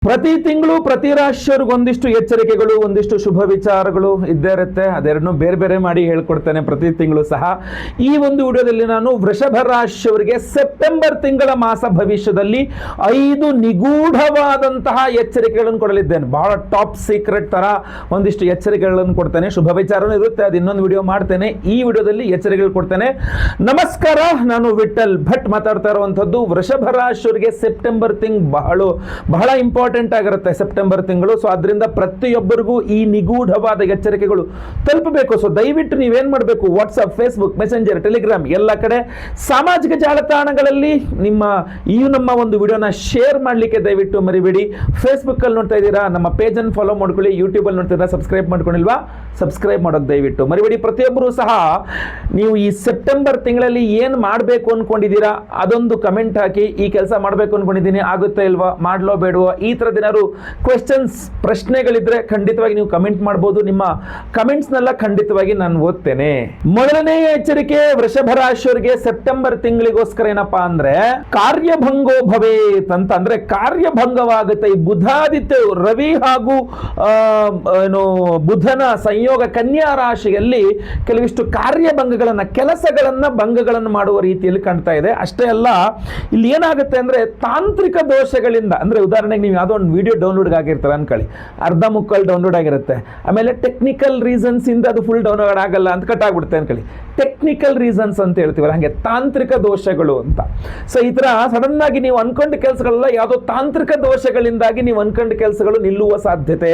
ಪ್ರತಿ ತಿಂಗಳು ಪ್ರತಿ ರಾಶಿಯವ್ರಿಗೆ ಒಂದಿಷ್ಟು ಎಚ್ಚರಿಕೆಗಳು, ಒಂದಿಷ್ಟು ಶುಭ ವಿಚಾರಗಳು ಇದ್ದೇ ಇರುತ್ತೆ. ಅದೆರಡನ್ನೂ ಬೇರೆ ಬೇರೆ ಮಾಡಿ ಹೇಳ್ಕೊಡ್ತೇನೆ ಪ್ರತಿ ತಿಂಗಳು ಸಹ. ಈ ಒಂದು ವಿಡಿಯೋದಲ್ಲಿ ನಾನು ವೃಷಭ ರಾಶಿಯವರಿಗೆ ಸೆಪ್ಟೆಂಬರ್ ತಿಂಗಳ ಮಾಸ ಭವಿಷ್ಯದಲ್ಲಿ 5 ನಿಗೂಢವಾದಂತಹ ಎಚ್ಚರಿಕೆಗಳನ್ನು ಕೊಡಲಿದ್ದೇನೆ. ಬಹಳ ಟಾಪ್ ಸೀಕ್ರೆಟ್ ತರ ಒಂದಿಷ್ಟು ಎಚ್ಚರಿಕೆಗಳನ್ನು ಕೊಡ್ತೇನೆ. ಶುಭ ವಿಚಾರನೂ ಇರುತ್ತೆ, ಅದು ಇನ್ನೊಂದು ವಿಡಿಯೋ ಮಾಡ್ತೇನೆ. ಈ ವಿಡಿಯೋದಲ್ಲಿ ಎಚ್ಚರಿಕೆಗಳು ಕೊಡ್ತೇನೆ. ನಮಸ್ಕಾರ, ನಾನು ವಿಠಲ್ ಭಟ್ ಮಾತಾಡ್ತಾ ಇರುವಂತದ್ದು. ವೃಷಭ ರಾಶಿಯವರಿಗೆ ಸೆಪ್ಟೆಂಬರ್ ಬಹಳ ಇಂಪಾರ್ಟೆಂಟ್ ಆಗಿರುತ್ತೆ ಸೆಪ್ಟೆಂಬರ್ ತಿಂಗಳು. ಸೊ ಅದರಿಂದ ಪ್ರತಿಯೊಬ್ಬರಿಗೂ ಈ ನಿಗೂಢವಾದ ಎಚ್ಚರಿಕೆಗಳು ತಲುಪಬೇಕು. ಸೊ ದಯವಿಟ್ಟು ನೀವೇನ್ ಮಾಡಬೇಕು, ವಾಟ್ಸ್ಆಪ್, ಫೇಸ್ಬುಕ್, ಮೆಸೆಂಜರ್, ಟೆಲಿಗ್ರಾಮ್ ಎಲ್ಲ ಕಡೆ ಸಾಮಾಜಿಕ ಜಾಲತಾಣಗಳಲ್ಲಿ ನಮ್ಮ ಒಂದು ವಿಡಿಯೋನ ಶೇರ್ ಮಾಡಲಿಕ್ಕೆ ದಯವಿಟ್ಟು ಮರಿಬೇಡಿ. ಫೇಸ್ಬುಕ್ ಅಲ್ಲಿ ನೋಡ್ತಾ ಇದ್ದೀರಾ, ನಮ್ಮ ಪೇಜ್ ಅನ್ನು ಫಾಲೋ ಮಾಡ್ಕೊಳ್ಳಿ. ಯೂಟ್ಯೂಬ್ ಅಲ್ಲಿ ನೋಡ್ತಾ ಇದ್ದೀರಾ, ಸಬ್ಸ್ಕ್ರೈಬ್ ಮಾಡ್ಕೊಂಡಿಲ್ವಾ, ಸಬ್ಸ್ಕ್ರೈಬ್ ಮಾಡೋದು ದಯವಿಟ್ಟು ಮರಿಬೇಡಿ. ಪ್ರತಿಯೊಬ್ಬರು ಸಹ ನೀವು ಈ ಸೆಪ್ಟೆಂಬರ್ ತಿಂಗಳಲ್ಲಿ ಏನ್ ಮಾಡಬೇಕು ಅನ್ಕೊಂಡಿದ್ದೀರಾ ಅದೊಂದು ಕಮೆಂಟ್ ಹಾಕಿ. ಈ ಕೆಲಸ ಮಾಡಬೇಕು ಅನ್ಕೊಂಡಿದ್ದೀನಿ, ಆಗುತ್ತೆ ಇಲ್ವಾ, ಮಾಡ್ಲೋ ಬೇಡವೋ, ಈ ತರದ ಏನಾದ್ರು ಪ್ರಶ್ನೆಗಳಿದ್ರೆ ಖಂಡಿತವಾಗಿ ನೀವು ಕಮೆಂಟ್ ಮಾಡಬಹುದು. ನಿಮ್ಮ ಕಮೆಂಟ್ಸ್ನೆಲ್ಲ ಖಂಡಿತವಾಗಿ ನಾನು ಓದ್ತೇನೆ. ಮೊದಲನೆಯ ಎಚ್ಚರಿಕೆ ವೃಷಭ ರಾಶಿಯವರಿಗೆ ಸೆಪ್ಟೆಂಬರ್ ತಿಂಗಳಿಗೋಸ್ಕರ ಏನಪ್ಪಾ ಅಂದ್ರೆ ಕಾರ್ಯಭಂಗೋ ಭವೇತ್ ಅಂತ. ಅಂದ್ರೆ ಕಾರ್ಯಭಂಗವಾಗುತ್ತೆ. ಈ ಬುಧಾದಿತ್ಯ ರವಿ ಹಾಗೂ ಬುಧನ ಸಂಯೋಗ ಕನ್ಯಾ ರಾಶಿಯಲ್ಲಿ ಕೆಲವಿಷ್ಟು ಕಾರ್ಯಭಂಗಗಳನ್ನ, ಭಂಗಗಳನ್ನು ಮಾಡುವ ರೀತಿಯಲ್ಲಿ ಕಾಣ್ತಾ ಇದೆ. ಅಷ್ಟೇ ಅಲ್ಲ, ಇಲ್ಲಿ ಏನಾಗುತ್ತೆ ಅಂದ್ರೆ ತಾಂತ್ರಿಕ ದೋಷಗಳಿಂದ, ಅಂದ್ರೆ ಉದಾಹರಣೆಗೆ ನೀವು ಯಾವುದೋ ಒಂದು ವಿಡಿಯೋ ಡೌನ್ಲೋಡ್ ಆಗಿರ್ತಾರೆ ಅನ್ಕೊಳ್ಳಿ, ಅರ್ಧ ಮುಕ್ಕಲ್ ಡೌನ್ಲೋಡ್ ಆಗಿರುತ್ತೆ, ಆಮೇಲೆ ಟೆಕ್ನಿಕಲ್ ರೀಸನ್ಸ್ ಇಂದ ಅದು ಫುಲ್ ಡೌನ್ಲೋಡ್ ಆಗಲ್ಲ ಅಂತ ಕಟ್ ಆಗ್ಬಿಡುತ್ತೆ ಅನ್ಕೊಳ್ಳಿ. ಟೆಕ್ನಿಕಲ್ ರೀಸನ್ಸ್ ಅಂತ ಹೇಳ್ತೀವಲ್ಲ, ಹಾಗೆ ತಾಂತ್ರಿಕ ದೋಷಗಳು ಅಂತ. ಸೊ ಈ ತರ ಸಡನ್ ಆಗಿ ನೀವು ಅನ್ಕೊಂಡ ಕೆಲಸಗಳೆಲ್ಲ ಯಾವುದೋ ತಾಂತ್ರಿಕ ದೋಷಗಳಿಂದಾಗಿ ನೀವು ಅನ್ಕೊಂಡ ಕೆಲಸಗಳು ನಿಲ್ಲುವ ಸಾಧ್ಯತೆ,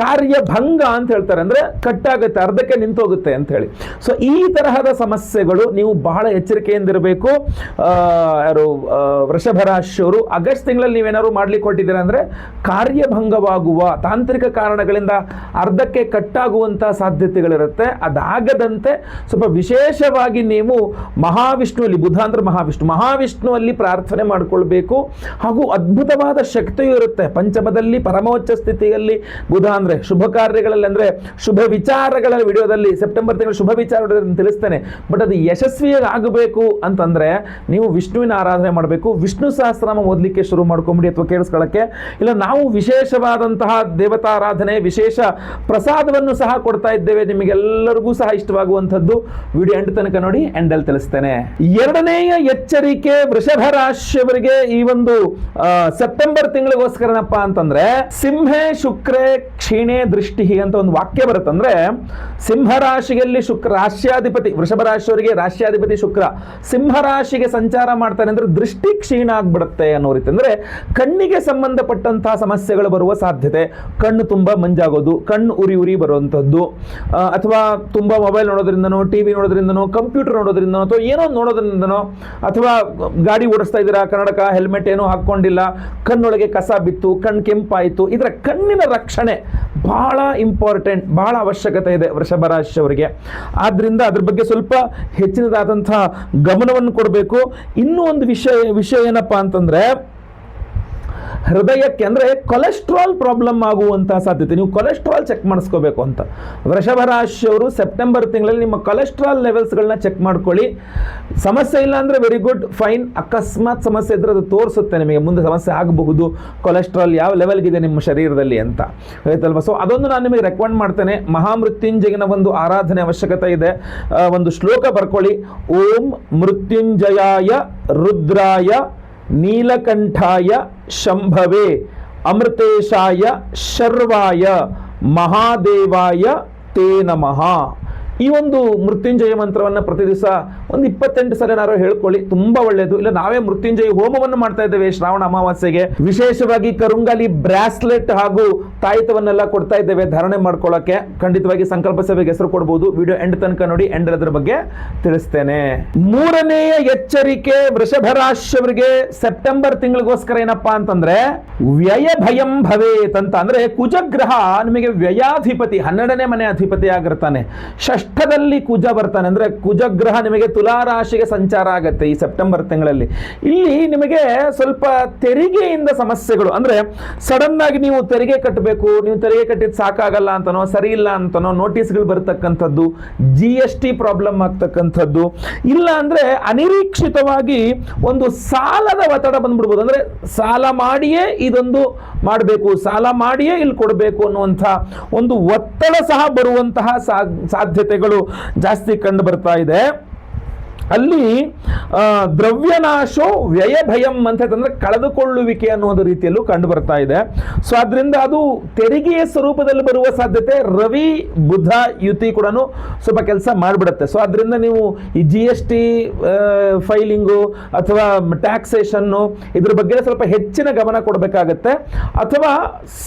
ಕಾರ್ಯಭಂಗ ಅಂತ ಹೇಳ್ತಾರೆ. ಅಂದ್ರೆ ಕಟ್ ಆಗುತ್ತೆ, ಅರ್ಧಕ್ಕೆ ನಿಂತೋಗುತ್ತೆ ಅಂತ ಹೇಳಿ. ಸೊ ಈ ತರಹದ ಸಮಸ್ಯೆಗಳು ನೀವು ಬಹಳ ಎಚ್ಚರಿಕೆಯಿಂದಿರಬೇಕು. ವೃಷಭ ರಾಶಿಯವರು ಆಗಸ್ಟ್ ತಿಂಗಳಲ್ಲಿ ನೀವೇನಾದ್ರು ಮಾಡ್ಲಿಕ್ಕೆ ಕೊಟ್ಟಿದ್ದೀರಾ ಅಂದ್ರೆ ಕಾರ್ಯಭಂಗವಾಗುವ ತಾಂತ್ರಿಕ ಕಾರಣಗಳಿಂದ ಅರ್ಧಕ್ಕೆ ಕಟ್ಟಾಗುವಂತಹ ಸಾಧ್ಯತೆಗಳಿರುತ್ತೆ. ಅದಾಗದಂತೆ ಸ್ವಲ್ಪ ವಿಶೇಷವಾಗಿ ನೀವು ಮಹಾವಿಷ್ಣುವಲ್ಲಿ, ಬುಧ ಅಂದ್ರೆ ಮಹಾವಿಷ್ಣುವಲ್ಲಿ ಪ್ರಾರ್ಥನೆ ಮಾಡಿಕೊಳ್ಬೇಕು. ಹಾಗೂ ಅದ್ಭುತವಾದ ಶಕ್ತಿಯೂ ಇರುತ್ತೆ. ಪಂಚಮದಲ್ಲಿ ಪರಮೋಚ್ಚ ಸ್ಥಿತಿಯಲ್ಲಿ ಬುಧ ಅಂದ್ರೆ ಶುಭ ಕಾರ್ಯಗಳಲ್ಲಿ, ಅಂದ್ರೆ ಶುಭ ವಿಚಾರಗಳ ವಿಡಿಯೋದಲ್ಲಿ ಸೆಪ್ಟೆಂಬರ್ ತಿಂಗಳು ಶುಭ ವಿಚಾರ ತಿಳಿಸ್ತೇನೆ. ಬಟ್ ಅದು ಯಶಸ್ವಿಯಾಗಿ ಆಗಬೇಕು ಅಂತಂದ್ರೆ ನೀವು ವಿಷ್ಣುವಿನ ಆರಾಧನೆ ಮಾಡಬೇಕು. ವಿಷ್ಣು ಸಹಸ್ರನಾಮ ಓದಲಿಕ್ಕೆ ಶುರು ಮಾಡ್ಕೊಂಬಿಡಿ ಅಥವಾ ಕೇಳಿಸ್ಕೊಳ್ಳಕ್ಕೆ. ಇಲ್ಲ ನಾವು ವಿಶೇಷವಾದಂತಹ ದೇವತಾರಾಧನೆ, ವಿಶೇಷ ಪ್ರಸಾದವನ್ನು ಸಹ ಕೊಡ್ತಾ ಇದ್ದೇವೆ, ನಿಮಗೆಲ್ಲರಿಗೂ ಸಹ ಇಷ್ಟವಾಗುವಂಥದ್ದು. ವಿಡಿಯೋ ಎಂಡ್ ತನಕ ನೋಡಿ, ಎಂಡಲ್ಲಿ ತಿಳಿಸ್ತೇನೆ. ಎರಡನೆಯ ಎಚ್ಚರಿಕೆ ವೃಷಭ ರಾಶಿಯವರಿಗೆ ಈ ಒಂದು ಸೆಪ್ಟೆಂಬರ್ ತಿಂಗಳಿಗೋಸ್ಕರನಪ್ಪ ಅಂತಂದ್ರೆ ಸಿಂಹೇ ಶುಕ್ರೇ ಕ್ಷೀಣೆ ದೃಷ್ಟಿ ಅಂತ ಒಂದು ವಾಕ್ಯ ಬರುತ್ತೆ. ಅಂದ್ರೆ ಸಿಂಹ ರಾಶಿಯಲ್ಲಿ ಶುಕ್ರ ರಾಶ್ಯಾಧಿಪತಿ, ವೃಷಭ ರಾಶಿಯವರಿಗೆ ರಾಶ್ಯಾಧಿಪತಿ ಶುಕ್ರ ಸಿಂಹ ರಾಶಿಗೆ ಸಂಚಾರ ಮಾಡ್ತಾನೆ ಅಂದ್ರೆ ದೃಷ್ಟಿ ಕ್ಷೀಣ ಆಗ್ಬಿಡುತ್ತೆ ಅನ್ನೋ ರೀತಿ. ಅಂದ್ರೆ ಕಣ್ಣಿಗೆ ಸಂಬಂಧಪಟ್ಟಂತಹ ಸಮಸ್ಯೆಗಳು ಬರುವ ಸಾಧ್ಯತೆ, ಕಣ್ಣು ತುಂಬಾ ಮಂಜಾಗೋದು, ಕಣ್ಣು ಉರಿ ಬರುವಂತದ್ದು, ಅಥವಾ ತುಂಬಾ ಮೊಬೈಲ್ ನೋಡೋದ್ರಿಂದನೋ, ಟಿವಿ ನೋಡೋದ್ರಿಂದನೋ, ಕಂಪ್ಯೂಟರ್ ನೋಡೋದ್ರಿಂದನೋ, ಅಥವಾ ಏನೋ ನೋಡೋದ್ರಿಂದನೋ, ಅಥವಾ ಗಾಡಿ ಓಡಿಸ್ತಾ ಇದ್ದೀರಾ, ಕನ್ನಡಕ ಹೆಲ್ಮೆಟ್ ಏನೋ ಹಾಕೊಂಡಿಲ್ಲ, ಕಣ್ಣೊಳಗೆ ಕಸ ಬಿತ್ತು, ಕಣ್ಣು ಕೆಂಪಾಯಿತು, ಇದರ ಕಣ್ಣಿನ ರಕ್ಷಣೆ ಬಹಳ ಇಂಪಾರ್ಟೆಂಟ್, ಬಹಳ ಅವಶ್ಯಕತೆ ಇದೆ ವೃಷಭ ರಾಶಿಯವರಿಗೆ. ಆದ್ರಿಂದ ಅದ್ರ ಬಗ್ಗೆ ಸ್ವಲ್ಪ ಹೆಚ್ಚಿನದಾದಂತಹ ಗಮನವನ್ನು ಕೊಡಬೇಕು. ಇನ್ನೂ ಒಂದು ವಿಷಯ ಏನಪ್ಪಾ ಅಂತಂದ್ರೆ ಹೃದಯಕ್ಕೆ, ಅಂದ್ರೆ ಕೊಲೆಸ್ಟ್ರಾಲ್ ಪ್ರಾಬ್ಲಮ್ ಆಗುವಂತಹ ಸಾಧ್ಯತೆ. ನೀವು ಕೊಲೆಸ್ಟ್ರಾಲ್ ಚೆಕ್ ಮಾಡಿಸ್ಕೋಬೇಕು ಅಂತ. ವೃಷಭ ರಾಶಿಯವರು ಸೆಪ್ಟೆಂಬರ್ ತಿಂಗಳಲ್ಲಿ ನಿಮ್ಮ ಕೊಲೆಸ್ಟ್ರಾಲ್ ಲೆವೆಲ್ಸ್ಗಳನ್ನ ಚೆಕ್ ಮಾಡ್ಕೊಳ್ಳಿ. ಸಮಸ್ಯೆ ಇಲ್ಲ ಅಂದ್ರೆ ವೆರಿ ಗುಡ್, ಫೈನ್. ಅಕಸ್ಮಾತ್ ಸಮಸ್ಯೆ ಇದ್ರೆ ಅದು ತೋರಿಸುತ್ತೆ ನಿಮಗೆ ಮುಂದೆ ಸಮಸ್ಯೆ ಆಗಬಹುದು, ಕೊಲೆಸ್ಟ್ರಾಲ್ ಯಾವ ಲೆವೆಲ್ಗಿದೆ ನಿಮ್ಮ ಶರೀರದಲ್ಲಿ ಅಂತ, ಆಯ್ತಲ್ವಾ. ಸೊ ಅದೊಂದು ನಾನು ನಿಮಗೆ ರೆಕಮೆಂಡ್ ಮಾಡ್ತೇನೆ. ಮಹಾಮೃತ್ಯುಂಜಯನ ಒಂದು ಆರಾಧನೆ ಅವಶ್ಯಕತೆ ಇದೆ. ಒಂದು ಶ್ಲೋಕ ಬರ್ಕೊಳ್ಳಿ. ಓಂ ಮೃತ್ಯುಂಜಯಾಯ ರುದ್ರಾಯ ನೀಲಕಂಠಾಯ ಶಂಭವೇ ಅಮೃತೇಶಾಯ ಶರ್ವಾಯ ಮಹಾದೇವಾಯ ತೇ ನಮಃ. ಈ ಒಂದು ಮೃತ್ಯುಂಜಯ ಮಂತ್ರವನ್ನು ಪ್ರತಿ ದಿವಸ ಒಂದು 28 ಸಲ ಏನಾದ್ರು ಹೇಳ್ಕೊಳ್ಳಿ, ತುಂಬಾ ಒಳ್ಳೆಯದು. ಇಲ್ಲ ನಾವೇ ಮೃತ್ಯುಂಜಯ ಹೋಮವನ್ನು ಮಾಡ್ತಾ ಇದ್ದೇವೆ ಶ್ರಾವಣ ಅಮಾವಾಸ್ಯೆಗೆ. ವಿಶೇಷವಾಗಿ ಕರುಂಗಾಲಿ ಬ್ರಾಸ್ಲೆಟ್ ಹಾಗೂ ತಾಯಿತವನ್ನೆಲ್ಲ ಕೊಡ್ತಾ ಇದ್ದೇವೆ ಧಾರಣೆ ಮಾಡ್ಕೊಳ್ಳೋಕೆ. ಖಂಡಿತವಾಗಿ ಸಂಕಲ್ಪ ಸೇವೆಗೆ ಹೆಸರು ಕೊಡಬಹುದು. ವಿಡಿಯೋ ಎಂಡ್ ತನಕ ನೋಡಿ, ಎಂಡ್ ಅದರ ಬಗ್ಗೆ ತಿಳಿಸ್ತೇನೆ. ಮೂರನೆಯ ಎಚ್ಚರಿಕೆ ವೃಷಭ ರಾಶಿಯವರಿಗೆ ಸೆಪ್ಟೆಂಬರ್ ತಿಂಗಳಿಗೋಸ್ಕರ ಏನಪ್ಪಾ ಅಂತಂದ್ರೆ ವ್ಯಯ ಭಯಂ ಭವೇತ್ ಅಂತ. ಅಂದ್ರೆ ಕುಜಗ್ರಹ ನಿಮಗೆ ವ್ಯಯಾಧಿಪತಿ, 12ನೇ ಮನೆ ಅಧಿಪತಿ ಆಗಿರ್ತಾನೆ. ಷಷ್ಠ ಷಷ್ಠದಲ್ಲಿ ಕುಜ ಬರ್ತಾನೆ, ಅಂದರೆ ಕುಜಗ್ರಹ ನಿಮಗೆ ತುಲಾ ರಾಶಿಗೆ ಸಂಚಾರ ಆಗುತ್ತೆ ಈ ಸೆಪ್ಟೆಂಬರ್ ತಿಂಗಳಲ್ಲಿ. ಇಲ್ಲಿ ನಿಮಗೆ ಸ್ವಲ್ಪ ತೆರಿಗೆಯಿಂದ ಸಮಸ್ಯೆಗಳು, ಅಂದರೆ ಸಡನ್ ಆಗಿ ನೀವು ತೆರಿಗೆ ಕಟ್ಟಬೇಕು, ನೀವು ತೆರಿಗೆ ಕಟ್ಟಿದ್ದು ಸಾಕಾಗಲ್ಲ ಅಂತನೋ, ಸರಿ ಇಲ್ಲ ಅಂತನೋ ನೋಟಿಸ್ಗಳು ಬರ್ತಕ್ಕಂಥದ್ದು, GST ಪ್ರಾಬ್ಲಮ್ ಆಗ್ತಕ್ಕಂಥದ್ದು, ಇಲ್ಲ ಅಂದರೆ ಅನಿರೀಕ್ಷಿತವಾಗಿ ಒಂದು ಸಾಲದ ಒತ್ತಡ ಬಂದ್ಬಿಡ್ಬೋದು. ಅಂದರೆ ಸಾಲ ಮಾಡಿಯೇ ಇದೊಂದು ಮಾಡಬೇಕು, ಸಾಲ ಮಾಡಿಯೇ ಇಲ್ಲಿ ಕೊಡಬೇಕು ಅನ್ನುವಂಥ ಒಂದು ಒತ್ತಡ ಸಹ ಬರುವಂತಹ ಸಾಧ್ಯತೆಗಳು ಜಾಸ್ತಿ ಕಂಡು ಬರ್ತಾ ಇದೆ. ಅಲ್ಲಿ ದ್ರವ್ಯನಾಶೋ ವ್ಯಯ ಭಯಂ ಅಂತ ಅಂತಂದ್ರೆ ಕಳೆದುಕೊಳ್ಳುವಿಕೆ ಅನ್ನೋದು ರೀತಿಯಲ್ಲೂ ಕಂಡು ಬರ್ತಾ ಇದೆ. ಸೊ ಅದರಿಂದ ಅದು ತೆರಿಗೆಯ ಸ್ವರೂಪದಲ್ಲಿ ಬರುವ ಸಾಧ್ಯತೆ, ರವಿ ಬುಧ ಯುತಿ ಕೂಡ ಸ್ವಲ್ಪ ಕೆಲಸ ಮಾಡಿಬಿಡುತ್ತೆ. ಸೊ ಅದರಿಂದ ನೀವು ಈ GST ಫೈಲಿಂಗು ಅಥವಾ ಟ್ಯಾಕ್ಸೇಷನ್ನು ಇದ್ರ ಬಗ್ಗೆ ಸ್ವಲ್ಪ ಹೆಚ್ಚಿನ ಗಮನ ಕೊಡಬೇಕಾಗತ್ತೆ. ಅಥವಾ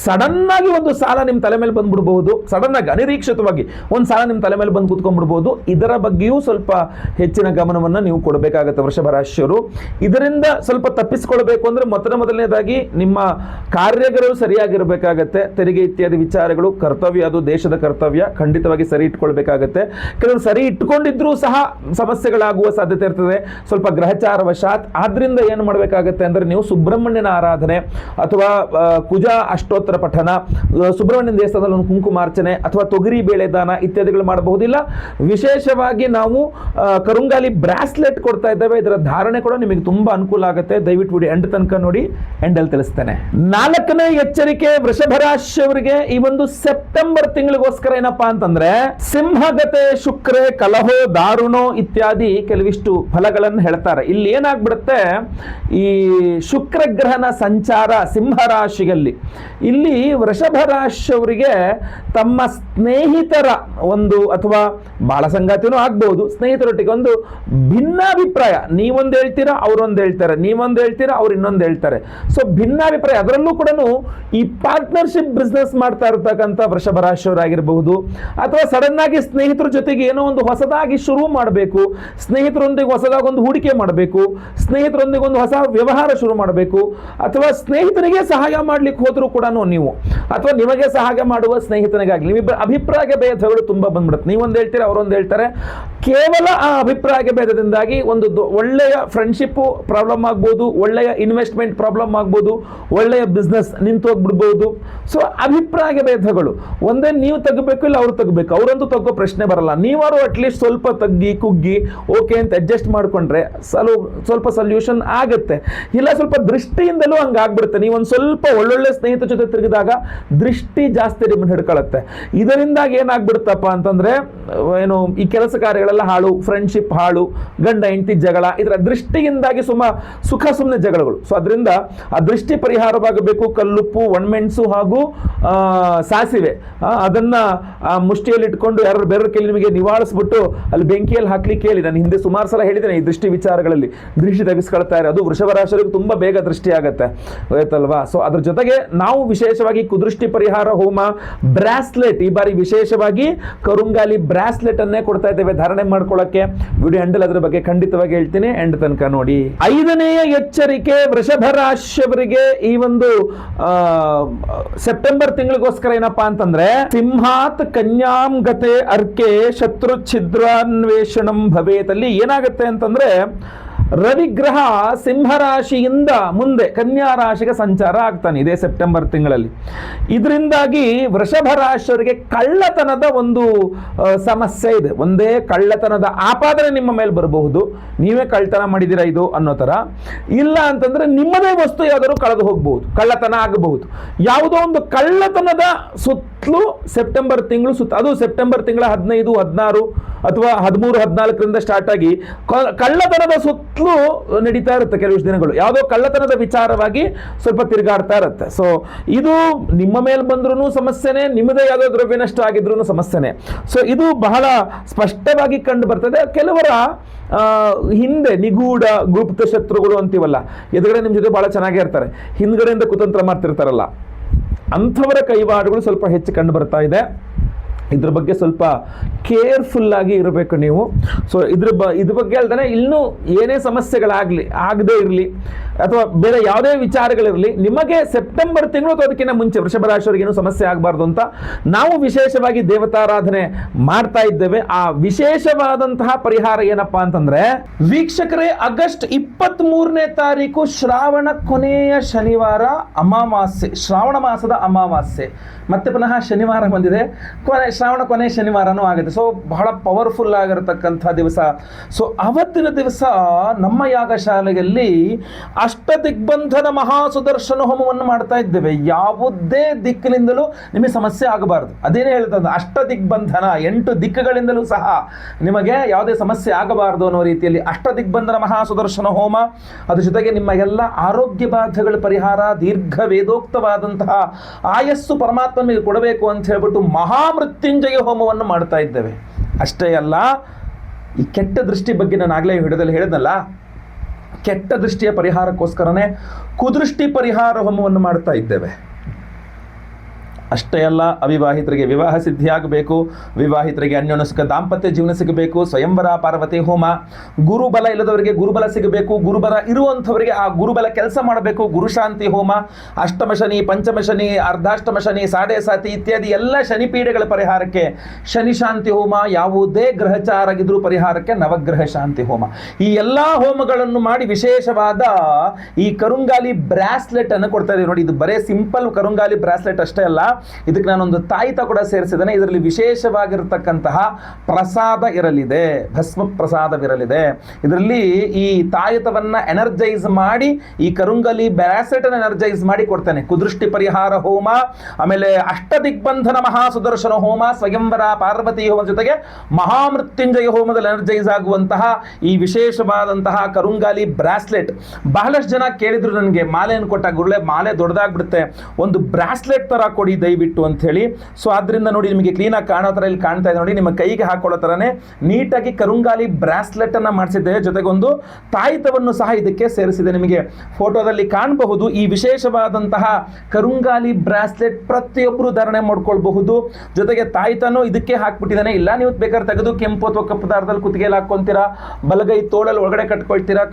ಸಡನ್ ಆಗಿ ಒಂದು ಸಾಲ ನಿಮ್ಮ ತಲೆ ಮೇಲೆ ಬಂದ್ಬಿಡ್ಬಹುದು, ಸಡನ್ ಆಗಿ ಅನಿರೀಕ್ಷಿತವಾಗಿ ಒಂದು ಸಾಲ ನಿಮ್ಮ ತಲೆ ಮೇಲೆ ಬಂದು ಕೂತ್ಕೊಂಡ್ಬಿಡ್ಬೋದು. ಇದರ ಬಗ್ಗೆಯೂ ಸ್ವಲ್ಪ ಹೆಚ್ಚಿನ ಗಮನವನ್ನು ನೀವು ಕೊಡಬೇಕಾಗುತ್ತೆ ವೃಷಭ ರಾಶಿಯವರು. ಇದರಿಂದ ಸ್ವಲ್ಪ ತಪ್ಪಿಸಿಕೊಳ್ಬೇಕು ಅಂದ್ರೆ ಮೊದಲನೇದಾಗಿ ನಿಮ್ಮ ಕಾರ್ಯಗಳು ಸರಿಯಾಗಿರಬೇಕಾಗತ್ತೆ. ತೆರಿಗೆ ಇತ್ಯಾದಿ ವಿಚಾರಗಳು ಕರ್ತವ್ಯ, ಅದು ದೇಶದ ಕರ್ತವ್ಯ, ಖಂಡಿತವಾಗಿ ಸರಿ ಇಟ್ಕೊಳ್ಬೇಕಾಗತ್ತೆ. ಕೆಲವರು ಸರಿ ಇಟ್ಕೊಂಡಿದ್ರೂ ಸಹ ಸಮಸ್ಯೆಗಳಾಗುವ ಸಾಧ್ಯತೆ ಇರ್ತದೆ ಸ್ವಲ್ಪ ಗ್ರಹಚಾರ ವಶಾತ್. ಆದ್ರಿಂದ ಏನು ಮಾಡಬೇಕಾಗತ್ತೆ ಅಂದ್ರೆ ನೀವು ಸುಬ್ರಹ್ಮಣ್ಯನ ಆರಾಧನೆ ಅಥವಾ ಕುಜ ಅಷ್ಟೋತ್ತರ ಪಠನ, ಸುಬ್ರಹ್ಮಣ್ಯನ ದೇವಸ್ಥಾನದಲ್ಲಿ ಒಂದು ಕುಂಕುಮಾರ್ಚನೆ ಅಥವಾ ತೊಗರಿ ಬೇಳೆ ದಾನ ಇತ್ಯಾದಿಗಳು ಮಾಡಬಹುದಿಲ್ಲ. ವಿಶೇಷವಾಗಿ ನಾವು ಕರುಂಗಾಲಿ ಬ್ರಾಸ್ಲೆಟ್ ಕೊಡ್ತಾ ಇದ್ದೇವೆ, ಇದರ ಧಾರಣೆ ಕೂಡ ನಿಮಗೆ ತುಂಬಾ ಅನುಕೂಲ ಆಗುತ್ತೆ. ದಯವಿಟ್ಟು ವಿಡಿಯೋ ಎಂಡ್ ತನಕ ನೋಡಿ, ಎಂಡಲ್ಲಿ ತಿಳಿಸ್ತೇನೆ. 4ನೇ ಎಚ್ಚರಿಕೆ ವೃಷಭ ರಾಶಿಯವರಿಗೆ ಈ ಒಂದು ಸೆಪ್ಟೆಂಬರ್ ತಿಂಗಳಿಗೋಸ್ಕರ ಏನಪ್ಪಾ ಅಂತಂದ್ರೆ, ಸಿಂಹಗತೆ ಶುಕ್ರೆ ಕಲಹೋ ದಾರುಣೋ ಇತ್ಯಾದಿ ಕೆಲವಿಷ್ಟು ಫಲಗಳನ್ನು ಹೇಳ್ತಾರೆ. ಇಲ್ಲಿ ಏನಾಗ್ಬಿಡುತ್ತೆ, ಈ ಶುಕ್ರ ಗ್ರಹನ ಸಂಚಾರ ಸಿಂಹ ರಾಶಿಯಲ್ಲಿ, ಇಲ್ಲಿ ವೃಷಭ ರಾಶಿಯವರಿಗೆ ತಮ್ಮ ಸ್ನೇಹಿತರ ಒಂದು ಅಥವಾ ಬಾಳ ಸಂಗಾತಿನೂ ಆಗ್ಬಹುದು, ಸ್ನೇಹಿತರೊಟ್ಟಿಗೆ ಒಂದು ಭಿನ್ನಾಭಿಪ್ರಾಯ, ನೀವೊಂದು ಹೇಳ್ತೀರಾ ಅವರೊಂದು ಹೇಳ್ತಾರೆ, ನೀವೊಂದು ಹೇಳ್ತೀರಾ ಅವ್ರು ಇನ್ನೊಂದು ಹೇಳ್ತಾರೆ. ಸೊ ಭಿನ್ನಾಭಿಪ್ರಾಯ, ಅದರಲ್ಲೂ ಕೂಡ ಈ ಪಾರ್ಟ್ನರ್ಶಿಪ್ ಬಿಸ್ನೆಸ್ ಮಾಡ್ತಾ ಇರ್ತಕ್ಕಂಥ ವೃಷಭ ರಾಶಿಯವರಾಗಿರಬಹುದು, ಅಥವಾ ಸಡನ್ ಆಗಿ ಸ್ನೇಹಿತರ ಜೊತೆಗೆ ಏನೋ ಒಂದು ಹೊಸದಾಗಿ ಶುರು ಮಾಡಬೇಕು, ಸ್ನೇಹಿತರೊಂದಿಗೆ ಹೊಸದಾಗಿ ಒಂದು ಹೂಡಿಕೆ ಮಾಡಬೇಕು, ಸ್ನೇಹಿತರೊಂದಿಗೆ ಒಂದು ಹೊಸ ವ್ಯವಹಾರ ಶುರು ಮಾಡಬೇಕು, ಅಥವಾ ಸ್ನೇಹಿತನಿಗೆ ಸಹಾಯ ಮಾಡ್ಲಿಕ್ಕೆ ಹೋದ್ರೂ ಕೂಡ ನೀವು, ಅಥವಾ ನಿಮಗೆ ಸಹಾಯ ಮಾಡುವ ಸ್ನೇಹಿತನಿಗಾಗಲಿ ನಿಮ್ಮಿಬ್ಬರ ಅಭಿಪ್ರಾಯ ಭೇದಗಳು ತುಂಬಾ ಬಂದ್ಬಿಡುತ್ತೆ. ನೀವೊಂದು ಹೇಳ್ತೀರಾ ಅವರೊಂದು ಹೇಳ್ತಾರೆ. ಕೇವಲ ಆ ಅಭಿಪ್ರಾಯ ಭೇದದಿಂದಾಗಿ ಒಂದು ಒಳ್ಳೆಯ ಫ್ರೆಂಡ್ಶಿಪ್ ಪ್ರಾಬ್ಲಮ್ ಆಗ್ಬೋದು, ಒಳ್ಳೆಯ ಇನ್ವೆಸ್ಟ್ಮೆಂಟ್ ಪ್ರಾಬ್ಲಮ್ ಆಗ್ಬೋದು, ಒಳ್ಳೆಯ ಬಿಸ್ನೆಸ್ ನಿಂತು ಹೋಗ್ಬಿಡ್ಬೋದು. ಸೊ ಅಭಿಪ್ರಾಯ ಭೇದಗಳು, ಒಂದೇ ನೀವು ತಗಬೇಕು ಇಲ್ಲ ಅವ್ರು ತಗಬೇಕು, ಅವರಂತೂ ತಗೋ ಪ್ರಶ್ನೆ ಬರಲ್ಲ. ನೀವಾರು ಅಟ್ಲೀಸ್ಟ್ ಸ್ವಲ್ಪ ತಗ್ಗಿ ಕುಗ್ಗಿ ಓಕೆ ಅಂತ ಅಡ್ಜಸ್ಟ್ ಮಾಡ್ಕೊಂಡ್ರೆ ಸ್ವಲ್ಪ ಸೊಲ್ಯೂಷನ್ ಆಗುತ್ತೆ. ಇಲ್ಲ ಸ್ವಲ್ಪ ದೃಷ್ಟಿಯಿಂದಲೂ ಹಂಗಾಗ್ಬಿಡುತ್ತೆ. ನೀವೊಂದು ಸ್ವಲ್ಪ ಒಳ್ಳೊಳ್ಳೆ ಸ್ನೇಹಿತರ ಜೊತೆ ತಿರುಗಿದಾಗ ದೃಷ್ಟಿ ಜಾಸ್ತಿ ನಿಮ್ಮನ್ನು ಹಿಡ್ಕೊಳ್ಳುತ್ತೆ. ಇದರಿಂದಾಗಿ ಏನಾಗ್ಬಿಡುತ್ತಪ್ಪ ಅಂತಂದ್ರೆ, ಏನು ಈ ಕೆಲಸ ಕಾರ್ಯಗಳೆಲ್ಲ ಹಾಳು, ಫ್ರೆಂಡ್ಶಿಪ್ ಹಾಳು, ಗಂಡ ಹೆಂಡತಿ ಜಗಳ, ಇದರ ದೃಷ್ಟಿಯಿಂದಾಗಿ ಸುಮ್ಮನೆ ಜಗಳಗಳು. ಸೊ ಅದರಿಂದ ಆ ದೃಷ್ಟಿ ಪರಿಹಾರವಾಗಬೇಕು. ಕಲ್ಲುಪ್ಪು, ಒಣಮೆಣಸು ಹಾಗೂ ಸಾಸಿವೆ, ಅದನ್ನ ಮುಷ್ಟಿಯಲ್ಲಿ ಇಟ್ಕೊಂಡು ಯಾರು ಬೇರೆ ಕೇಳಿ ನಿಮಗೆ ನಿವಾಳಿಸ್ಬಿಟ್ಟು ಅಲ್ಲಿ ಬೆಂಕಿಯಲ್ಲಿ ಹಾಕ್ಲಿಕ್ಕೆ ಹೇಳಿ. ನಾನು ಹಿಂದೆ ಸುಮಾರು ಸಲ ಹೇಳಿದ್ದೇನೆ, ಈ ದೃಷ್ಟಿ ವಿಚಾರಗಳಲ್ಲಿ ದೃಷ್ಟಿ ತೆಗೆಸ್ಕೊಳ್ತಾ ಇರೋ, ಅದು ವೃಷಭ ರಾಶಿಯವರಿಗೆ ತುಂಬಾ ಬೇಗ ದೃಷ್ಟಿ ಆಗುತ್ತೆ, ಗೊತ್ತಲ್ವಾ. ಸೊ ಅದ್ರ ಜೊತೆಗೆ ನಾವು ವಿಶೇಷವಾಗಿ ಕುದೃಷ್ಟಿ ಪರಿಹಾರ ಹೋಮ ಬ್ರಾಸ್ಲೆಟ್, ಈ ಬಾರಿ ವಿಶೇಷವಾಗಿ ಕರುಂಗಾಲಿ ಬ್ರಾಸ್ಲೆಟ್ ಅನ್ನೇ ಕೊಡ್ತಾ ಇದ್ದೇವೆ ಧಾರಣೆ ಮಾಡ್ಕೊಳ್ಳಕ್ಕೆ. ವಿಡಿಯೋ ಎಂಡಲ್ ಅದ್ರ ಬಗ್ಗೆ ಖಂಡಿತವಾಗಿ ಹೇಳ್ತೀನಿ, ಎಂಡ್ ತನಕ ನೋಡಿ. 5ನೆಯ ಎಚ್ಚರಿಕೆ ವೃಷಭ ರಾಶಿಯವರಿಗೆ ಈ ಒಂದು ಸೆಪ್ಟೆಂಬರ್ ತಿಂಗಳಿಗೋಸ್ಕರ ಏನಪ್ಪಾ ಅಂತಂದ್ರೆ, ಸಿಂಹಾತ್ ಕನ್ಯಾಂ ಗತೆ ಅರ್ಕೆ ಶತ್ರು ಛಿದ್ರಾನ್ವೇಷಣಂ ಭವೇತ್. ಅಲ್ಲಿ ಏನಾಗುತ್ತೆ ಅಂತಂದ್ರೆ, ರವಿಗ್ರಹ ಸಿಂಹರಾಶಿಯಿಂದ ಮುಂದೆ ಕನ್ಯಾ ರಾಶಿಗೆ ಸಂಚಾರ ಆಗ್ತಾನೆ ಇದೇ ಸೆಪ್ಟೆಂಬರ್ ತಿಂಗಳಲ್ಲಿ. ಇದರಿಂದಾಗಿ ವೃಷಭ ರಾಶಿಯವರಿಗೆ ಕಳ್ಳತನದ ಒಂದು ಸಮಸ್ಯೆ ಇದೆ. ಒಂದೇ ಕಳ್ಳತನದ ಆಪಾದನೆ ನಿಮ್ಮ ಮೇಲೆ ಬರಬಹುದು, ನೀವೇ ಕಳ್ಳತನ ಮಾಡಿದ್ದೀರಾ ಇದು ಅನ್ನೋ ತರ. ಇಲ್ಲ ಅಂತಂದ್ರೆ ನಿಮ್ಮದೇ ವಸ್ತು ಯಾವ್ದಾದ್ರು ಕಳೆದು ಹೋಗಬಹುದು, ಕಳ್ಳತನ ಆಗಬಹುದು. ಯಾವುದೋ ಒಂದು ಕಳ್ಳತನದ ಸುತ್ತಲೂ ಸೆಪ್ಟೆಂಬರ್ ತಿಂಗಳು ಅದು ಸೆಪ್ಟೆಂಬರ್ ತಿಂಗಳ 15, 16 ಅಥವಾ 13, 14ರಿಂದ ಸ್ಟಾರ್ಟ್ ಆಗಿ ಕಳ್ಳತನದ ಸುತ್ತಲೂ ನಡೀತಾ ಇರುತ್ತೆ ಕೆಲವಿಷ್ಟು ದಿನಗಳು. ಯಾವುದೋ ಕಳ್ಳತನದ ವಿಚಾರವಾಗಿ ಸ್ವಲ್ಪ ತಿರುಗಾಡ್ತಾ ಇರುತ್ತೆ. ಸೊ ಇದು ನಿಮ್ಮ ಮೇಲೆ ಬಂದ್ರೂ ಸಮಸ್ಯೆನೆ, ನಿಮ್ಮದೇ ಯಾವುದೋ ದ್ರವ್ಯ ನಷ್ಟ ಆಗಿದ್ರೂ ಸಮಸ್ಯೆನೆ. ಸೊ ಇದು ಬಹಳ ಸ್ಪಷ್ಟವಾಗಿ ಕಂಡು ಬರ್ತದೆ. ಕೆಲವರ ಹಿಂದೆ ನಿಗೂಢ ಗುಪ್ತ ಶತ್ರುಗಳು ಅಂತೀವಲ್ಲ, ಎದುರುಗಡೆ ನಿಮ್ಮ ಜೊತೆ ಬಹಳ ಚೆನ್ನಾಗೇ ಇರ್ತಾರೆ, ಹಿಂದ್ಗಡೆಯಿಂದ ಕುತಂತ್ರ ಮಾಡ್ತಿರ್ತಾರಲ್ಲ, ಅಂಥವರ ಕೈವಾಡುಗಳು ಸ್ವಲ್ಪ ಹೆಚ್ಚು ಕಂಡು ಬರ್ತಾ ಇದೆ. ಇದ್ರ ಬಗ್ಗೆ ಸ್ವಲ್ಪ ಕೇರ್ಫುಲ್ ಆಗಿ ಇರಬೇಕು ನೀವು. ಸೊ ಇದ್ರ ಬಗ್ಗೆ ಅಲ್ದಾನೆ ಇನ್ನೂ ಏನೇ ಸಮಸ್ಯೆಗಳಾಗಲಿ ಆಗದೇ ಇರಲಿ, ಅಥವಾ ಬೇರೆ ಯಾವುದೇ ವಿಚಾರಗಳಿರಲಿ, ನಿಮಗೆ ಸೆಪ್ಟೆಂಬರ್ ತಿಂಗಳು ಅಥವಾ ಅದಕ್ಕಿಂತ ಮುಂಚೆ ವೃಷಭ ರಾಶಿಯವರಿಗೆ ಏನು ಸಮಸ್ಯೆ ಆಗಬಾರ್ದು ಅಂತ ನಾವು ವಿಶೇಷವಾಗಿ ದೇವತಾರಾಧನೆ ಮಾಡ್ತಾ ಇದ್ದೇವೆ. ಆ ವಿಶೇಷವಾದಂತಹ ಪರಿಹಾರ ಏನಪ್ಪಾ ಅಂತಂದ್ರೆ, ವೀಕ್ಷಕರೇ, ಆಗಸ್ಟ್ 23ನೇ ತಾರೀಕು ಶ್ರಾವಣ ಕೊನೆಯ ಶನಿವಾರ ಅಮಾವಾಸ್ಯೆ, ಶ್ರಾವಣ ಮಾಸದ ಅಮಾವಾಸ್ಯೆ, ಮತ್ತೆ ಪುನಃ ಶನಿವಾರ ಬಂದಿದೆ, ಶ್ರಾವಣ ಕೊನೆಯ ಶನಿವಾರನೂ ಆಗುತ್ತೆ. ಸೊ ಬಹಳ ಪವರ್ಫುಲ್ ಆಗಿರತಕ್ಕಂಥ ದಿವಸ. ಸೊ ಅವತ್ತಿನ ದಿವಸ ನಮ್ಮ ಯಾಗಶಾಲೆಯಲ್ಲಿ ಅಷ್ಟದಿಗ್ಬಂಧನ ಮಹಾಸುದರ್ಶನ ಹೋಮವನ್ನು ಮಾಡ್ತಾ ಇದ್ದೇವೆ. ಯಾವುದೇ ದಿಕ್ಕಿನಿಂದಲೂ ನಿಮಗೆ ಸಮಸ್ಯೆ ಆಗಬಾರದು. ಅದೇನೇ ಹೇಳ್ತದೆ, ಅಷ್ಟದಿಗ್ಬಂಧನ, 8 ದಿಕ್ಕುಗಳಿಂದಲೂ ಸಹ ನಿಮಗೆ ಯಾವುದೇ ಸಮಸ್ಯೆ ಆಗಬಾರದು ಅನ್ನೋ ರೀತಿಯಲ್ಲಿ ಅಷ್ಟದಿಗ್ಬಂಧನ ಮಹಾಸುದರ್ಶನ ಹೋಮ, ಅದ್ರ ಜೊತೆಗೆ ನಿಮ್ಮ ಎಲ್ಲ ಆರೋಗ್ಯ ಬಾಧೆಗಳ ಪರಿಹಾರ, ದೀರ್ಘ ವೇದೋಕ್ತವಾದಂತಹ ಆಯಸ್ಸು ಪರಮಾತ್ಮನಿಗೆ ಕೊಡಬೇಕು ಅಂತ ಹೇಳ್ಬಿಟ್ಟು ಮಹಾಮೃತ್ಯುಂಜಯ ಹೋಮವನ್ನು ಮಾಡ್ತಾ ಇದ್ದೇವೆ. ಅಷ್ಟೇ ಅಲ್ಲ, ಈ ಕೆಟ್ಟ ದೃಷ್ಟಿ ಬಗ್ಗೆ ನಾನು ಆಗಲೇ ವಿಡಿಯೋದಲ್ಲಿ ಹೇಳಿದ್ನಲ್ಲ, ಕೆಟ್ಟ ದೃಷ್ಟಿಯ ಪರಿಹಾರಕ್ಕೋಸ್ಕರನೇ ಕುದೃಷ್ಟಿ ಪರಿಹಾರ ಹೋಮವನ್ನು ಮಾಡ್ತಾ ಇದ್ದೇವೆ. ಅಷ್ಟೇ ಅಲ್ಲ, ಅವಿವಾಹಿತರಿಗೆ ವಿವಾಹ ಸಿದ್ಧಿಯಾಗಬೇಕು, ವಿವಾಹಿತರಿಗೆ ಅನ್ಯೋನ್ಯ ದಾಂಪತ್ಯ ಜೀವನ ಸಿಗಬೇಕು, ಸ್ವಯಂವರ ಪಾರ್ವತಿ ಹೋಮ, ಗುರುಬಲ ಇಲ್ಲದವರಿಗೆ ಗುರುಬಲ ಸಿಗಬೇಕು, ಗುರುಬಲ ಇರುವಂಥವರಿಗೆ ಆ ಗುರುಬಲ ಕೆಲಸ ಮಾಡಬೇಕು, ಗುರುಶಾಂತಿ ಹೋಮ, ಅಷ್ಟಮ ಶನಿ, ಪಂಚಮ ಶನಿ, ಅರ್ಧಾಷ್ಟಮ ಶನಿ, ಸಾಡೆ ಸಾತಿ ಇತ್ಯಾದಿ ಎಲ್ಲ ಶನಿ ಪೀಡೆಗಳ ಪರಿಹಾರಕ್ಕೆ ಶನಿ ಶಾಂತಿ ಹೋಮ, ಯಾವುದೇ ಗ್ರಹಚಾರ ಆಗಿದ್ರೂ ಪರಿಹಾರಕ್ಕೆ ನವಗ್ರಹ ಶಾಂತಿ ಹೋಮ. ಈ ಎಲ್ಲ ಹೋಮಗಳನ್ನು ಮಾಡಿ ವಿಶೇಷವಾದ ಈ ಕರುಂಗಾಲಿ ಬ್ರಾಸ್ಲೆಟ್ ಅನ್ನು ಕೊಡ್ತಾ ಇದೀವಿ ನೋಡಿ. ಇದು ಬರೇ ಸಿಂಪಲ್ ಕರುಂಗಾಲಿ ಬ್ರಾಸ್ಲೆಟ್ ಅಷ್ಟೇ ಅಲ್ಲ, ಇದಕ್ಕೆ ನಾನೊಂದು ತಾಯಿತ ಕೂಡ ಸೇರಿಸಿದ್ದೇನೆ. ಇದರಲ್ಲಿ ವಿಶೇಷವಾಗಿರತಕ್ಕಂತಹ ಪ್ರಸಾದ ಇರಲಿದೆ, ಭಸ್ಮ ಪ್ರಸಾದವಿರಲಿದೆ. ಇದರಲ್ಲಿ ಈ ತಾಯಿತವನ್ನ ಎನರ್ಜೈಸ್ ಮಾಡಿ, ಈ ಕರುಂಗಲಿ ಬ್ರಾಸ್ಲೆಟ್ ಅನ್ನು ಎನರ್ಜೈಸ್ ಮಾಡಿ ಕೊಡ್ತೇನೆ. ಕುದೃಷ್ಟಿ ಪರಿಹಾರ ಹೋಮ, ಆಮೇಲೆ ಅಷ್ಟದಿಗ್ಬಂಧನ ಮಹಾಸುದರ್ಶನ ಹೋಮ, ಸ್ವಯಂವರ ಪಾರ್ವತಿ ಹೋಮ ಜೊತೆಗೆ ಮಹಾಮೃತ್ಯುಂಜಯ ಹೋಮದಲ್ಲಿ ಎನರ್ಜೈಸ್ ಆಗುವಂತಹ ಈ ವಿಶೇಷವಾದಂತಹ ಕರುಂಗಾಲಿ ಬ್ರಾಸ್ಲೆಟ್. ಬಹಳಷ್ಟು ಜನ ಕೇಳಿದ್ರು ನನಗೆ, ಮಾಲೆಯನ್ನು ಕೊಟ್ಟ ಗುರುಳೆ ಮಾಲೆ ದೊಡ್ಡದಾಗ್ಬಿಡುತ್ತೆ, ಒಂದು ಬ್ರಾಸ್ಲೆಟ್ ತರ ಕೊಡಿ ದಯವಿಟ್ಟು ಅಂತ ಹೇಳಿ. ಸೊ ಆದ್ರಿಂದ ನೋಡಿ, ನಿಮಗೆ ಕ್ಲೀನ್ ಆಗಿ ಕಾಣೋ ತರ ಇಲ್ಲಿ ಕಾಣ್ತಾ ಇದೆ ನೋಡಿ, ನಿಮ್ಮ ಕೈಗೆ ಹಾಕೊಳ್ಳೋ ತರನೇ ನೀಟಾಗಿ ಕರುಂಗಾಲಿ ಬ್ರಾಸ್ಲೆಟ್ ಅನ್ನ ಮಾಡಿಸಿದ್ದೇವೆ. ಜೊತೆಗೆ ಒಂದು ತಾಯಿತವನ್ನು ಸಹ ಇದಕ್ಕೆ ಸೇರಿಸಿದೆ, ನಿಮಗೆ ಫೋಟೋದಲ್ಲಿ ಕಾಣಬಹುದು. ಈ ವಿಶೇಷವಾದಂತಹ ಕರುಂಗಾಲಿ ಬ್ರಾಸ್ಲೆಟ್ ಪ್ರತಿಯೊಬ್ಬರು ಧಾರಣೆ ಮಾಡ್ಕೊಳ್ಬಹುದು. ಜೊತೆಗೆ ತಾಯಿತನು ಇದಕ್ಕೆ ಹಾಕ್ಬಿಟ್ಟಿದ್ದಾನೆ. ಇಲ್ಲ ನೀವು ಬೇಕಾದ್ರೆ ತೆಗೆದು ಕೆಂಪು ಅಥವಾ ಕಪ್ಪು ದಾರದಲ್ಲಿ ಕುತ್ತಿಗೆಯಲ್ಲಿ ಹಾಕೊಂತೀರಾ, ಬಲಗೈ ತೋಳಲ್ಲಿ ಒಳಗಡೆ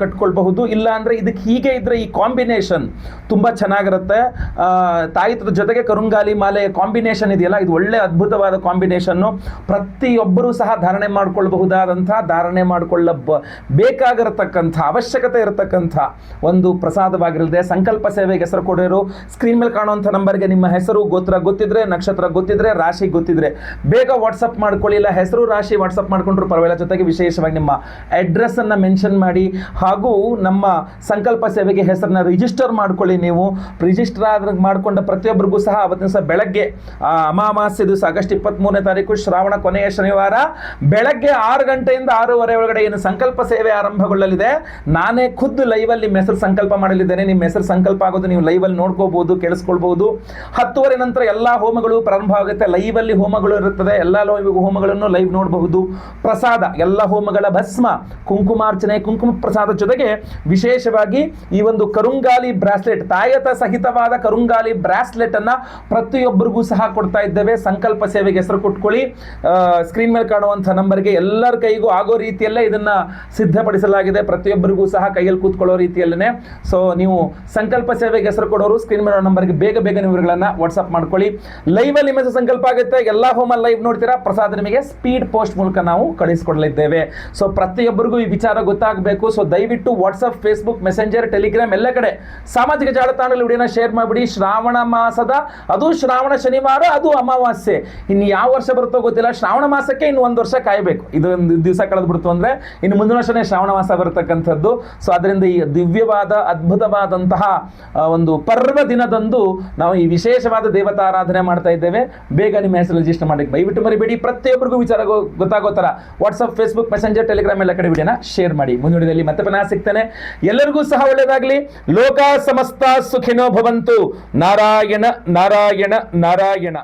ಕಟ್ಕೊಳ್ಬಹುದು. ಇಲ್ಲ ಅಂದ್ರೆ ಇದಕ್ಕೆ ಹೀಗೆ ಇದ್ರೆ ಈ ಕಾಂಬಿನೇಷನ್ ತುಂಬಾ ಚೆನ್ನಾಗಿರುತ್ತೆ. ತಾಯಿತದ ಜೊತೆಗೆ ಕರುಂಗಾಲಿ ಮಾಲೆ ಕಾಂಬಿನೇಷನ್ ಇದೆಯಲ್ಲ, ಇದು ಒಳ್ಳೆ ಅದ್ಭುತವಾದ ಕಾಂಬಿನೇಷನ್ನು. ಪ್ರತಿಯೊಬ್ಬರೂ ಸಹ ಧಾರಣೆ ಮಾಡಿಕೊಳ್ಳಬಹುದಾದಂತಹ, ಧಾರಣೆ ಬೇಕಾಗಿರತಕ್ಕಂಥ ಅವಶ್ಯಕತೆ ಇರತಕ್ಕಂಥ ಒಂದು ಪ್ರಸಾದವಾಗಿರಲಿದೆ. ಸಂಕಲ್ಪ ಸೇವೆಗೆ ಹೆಸರು ಕೊಡೋರು ಸ್ಕ್ರೀನ್ ಮೇಲೆ ಕಾಣುವಂಥ ನಂಬರ್ಗೆ ನಿಮ್ಮ ಹೆಸರು, ಗೋತ್ರ ಗೊತ್ತಿದ್ರೆ, ನಕ್ಷತ್ರ ಗೊತ್ತಿದ್ರೆ, ರಾಶಿ ಗೊತ್ತಿದ್ರೆ ಬೇಗ ವಾಟ್ಸಪ್ ಮಾಡ್ಕೊಳ್ಳಿ. ಇಲ್ಲ ಹೆಸರು ರಾಶಿ ವಾಟ್ಸಪ್ ಮಾಡ್ಕೊಂಡ್ರು ಪರವಾಗಿಲ್ಲ. ಜೊತೆಗೆ ವಿಶೇಷವಾಗಿ ನಿಮ್ಮ ಅಡ್ರೆಸ್ ಅನ್ನ ಮೆನ್ಷನ್ ಮಾಡಿ, ಹಾಗೂ ನಮ್ಮ ಸಂಕಲ್ಪ ಸೇವೆಗೆ ಹೆಸರನ್ನ ರಿಜಿಸ್ಟರ್ ಮಾಡ್ಕೊಳ್ಳಿ. ನೀವು ರಿಜಿಸ್ಟರ್ ಆದ್ರೆ ಮಾಡಿಕೊಂಡ ಪ್ರತಿಯೊಬ್ಬರಿಗೂ ಸಹ ಅವತ್ತಿನ ಸಹ ಬೆಳಗ್ಗೆ ಅಮಾವಾಸ್ಯೆ ದಿವಸ ಆಗಸ್ಟ್ 23ನೇ ತಾರೀಕು ಶ್ರಾವಣ ಕೊನೆಯ ಶನಿವಾರ ಬೆಳಗ್ಗೆ 6 ಗಂಟೆಯಿಂದ 6:30 ಒಳಗಡೆ ಏನು ಸಂಕಲ್ಪ ಸೇವೆ ಆರಂಭಗೊಳ್ಳಲಿದೆ. ನಾನೇ ಖುದ್ದು ಲೈವಲ್ಲಿ ನಿಮ್ಮ ಹೆಸರು ಸಂಕಲ್ಪ ಮಾಡಲಿದ್ದೇನೆ. ನಿಮ್ಮ ಹೆಸರು ಸಂಕಲ್ಪ ಆಗೋದು ನೀವು ಲೈವಲ್ಲಿ ನೋಡ್ಕೋಬಹುದು, ಕೇಳಿಸ್ಕೊಳ್ಬಹುದು. 10:30 ನಂತರ ಎಲ್ಲಾ ಹೋಮಗಳು ಪ್ರಾರಂಭ ಆಗುತ್ತೆ. ಲೈವಲ್ಲಿ ಹೋಮಗಳು ಇರುತ್ತದೆ. ಎಲ್ಲ ಹೋಮಗಳನ್ನು ಲೈವ್ ನೋಡಬಹುದು. ಪ್ರಸಾದ, ಎಲ್ಲ ಹೋಮಗಳ ಭಸ್ಮ, ಕುಂಕುಮಾರ್ಚನೆ, ಕುಂಕುಮ ಪ್ರಸಾದ ಜೊತೆಗೆ ವಿಶೇಷವಾಗಿ ಈ ಒಂದು ಕರುಂಗಾಲಿ ಬ್ರಾಸ್ಲೆಟ್, ತಾಯತ ಸಹಿತವಾದ ಕರುಂಗಾಲಿ ಬ್ರಾಸ್ಲೆಟ್ ಅನ್ನ ಪ್ರತಿಯೊಬ್ಬರಿಗೂ ಸಹ ಕೊಡ್ತಾ ಇದ್ದೇವೆ. ಸಂಕಲ್ಪ ಸೇವೆಗೆ ಹೆಸರು ಕೊಟ್ಕೊಳ್ಳಿ. ಸ್ಕ್ರೀನ್ ಮೇಲೆ ಕಾಣುವಂತಹ ನಂಬರ್ಗೆ ಎಲ್ಲರ ಕೈಗೂ ಆಗೋ ರೀತಿಯಲ್ಲೇ ಇದನ್ನ ಸಿದ್ಧಪಡಿಸಲಾಗಿದೆ. ಪ್ರತಿಯೊಬ್ಬರಿಗೂ ಸಹ ಕೈಯಲ್ಲಿ ಕೂತ್ಕೊಳ್ಳೋ ರೀತಿಯಲ್ಲೇ. ಸೊ ನೀವು ಸಂಕಲ್ಪ ಸೇವೆಗೆ ಹೆಸರು ಕೊಡೋರು ಸ್ಕ್ರೀನ್ ಮೇಲೆ ನಂಬರ್ಗೆ ಬೇಗ ನೀವು ಇವರುಗಳನ್ನ ವಾಟ್ಸ್ಆಪ್ ಮಾಡ್ಕೊಳ್ಳಿ. ಲೈವ್ ಅಲ್ಲಿ ನಿಮಗೆ ಸಂಕಲ್ಪ ಆಗುತ್ತೆ. ಎಲ್ಲಾ ಹೋಮ ಲೈವ್ ನೋಡ್ತೀರಾ. ಪ್ರಸಾದ ನಿಮಗೆ ಸ್ಪೀಡ್ ಪೋಸ್ಟ್ ಮೂಲಕ ನಾವು ಕಳಿಸಿಕೊಡಲಿದ್ದೇವೆ. ಸೊ ಪ್ರತಿಯೊಬ್ಬರಿಗೂ ಈ ವಿಚಾರ ಗೊತ್ತಾಗಬೇಕು. ಸೊ ದಯವಿಟ್ಟು ವಾಟ್ಸ್ಆಪ್, ಫೇಸ್ಬುಕ್, ಮೆಸೆಂಜರ್, ಟೆಲಿಗ್ರಾಮ್ ಎಲ್ಲ ಕಡೆ ಸಾಮಾಜಿಕ ಜಾಲತಾಣದಲ್ಲಿ ವಿಡಿಯೋನ ಶೇರ್ ಮಾಡಿಬಿಡಿ. ಶ್ರಾವಣ ಮಾಸದ, ಅದು ಶ್ರಾವಣ ಶನಿವಾರ, ಅದು ಅಮಾವಾಸ್ಯೆ. ಇನ್ನು ಯಾವ ವರ್ಷ ಬರುತ್ತೋ ಗೊತ್ತಿಲ್ಲ. ಶ್ರಾವಣ ಮಾಸಕ್ಕೆ ಇನ್ನು 1 ವರ್ಷ ಕಾಯಬೇಕು. ಇದೊಂದು ದಿವಸ ಕಳೆದು ಬಿಡ್ತು ಅಂದ್ರೆ ಇನ್ನು ಮುಂದಿನ ವರ್ಷನೇ ಶ್ರಾವಣ ಮಾಸ ಬರತಕ್ಕಂಥದ್ದು. ಸೊ ಅದರಿಂದ ಈ ದಿವ್ಯವಾದ ಅದ್ಭುತವಾದಂತಹ ಒಂದು ಪರ್ವ ದಿನದಂದು ನಾವು ಈ ವಿಶೇಷವಾದ ದೇವತಾರಾಧನೆ ಮಾಡ್ತಾ ಇದ್ದೇವೆ. ಬೇಗ ನಿಮ್ಮ ಹೆಸರು ರಿಜಿಸ್ಟರ್ ಮಾಡಿ ದಯವಿಟ್ಟು ಮರಿಬೇಡಿ. ಪ್ರತಿಯೊಬ್ಬರಿಗೂ ವಿಚಾರ ಗೊತ್ತಾಗೋ ತರ ವಾಟ್ಸ್ಆಪ್, ಫೇಸ್ಬುಕ್, ಮೆಸೆಂಜರ್, ಟೆಲಿಗ್ರಾಮ್ ಎಲ್ಲ ಕಡೆ ವಿಡಿಯೋನ ಶೇರ್ ಮಾಡಿ. ಮುಂದಿನದಲ್ಲಿ ಮತ್ತೆ ಪುನಃ ಸಿಗ್ತೇನೆ. ಎಲ್ಲರಿಗೂ ಸಹ ಒಳ್ಳೆಯದಾಗಲಿ. ಲೋಕ ಸಮಸ್ತ ಸುಖಿನೋ ಭವಂತು. ನಾರಾಯಣ ನಾರಾಯಣ ನಾರಾಯಣ.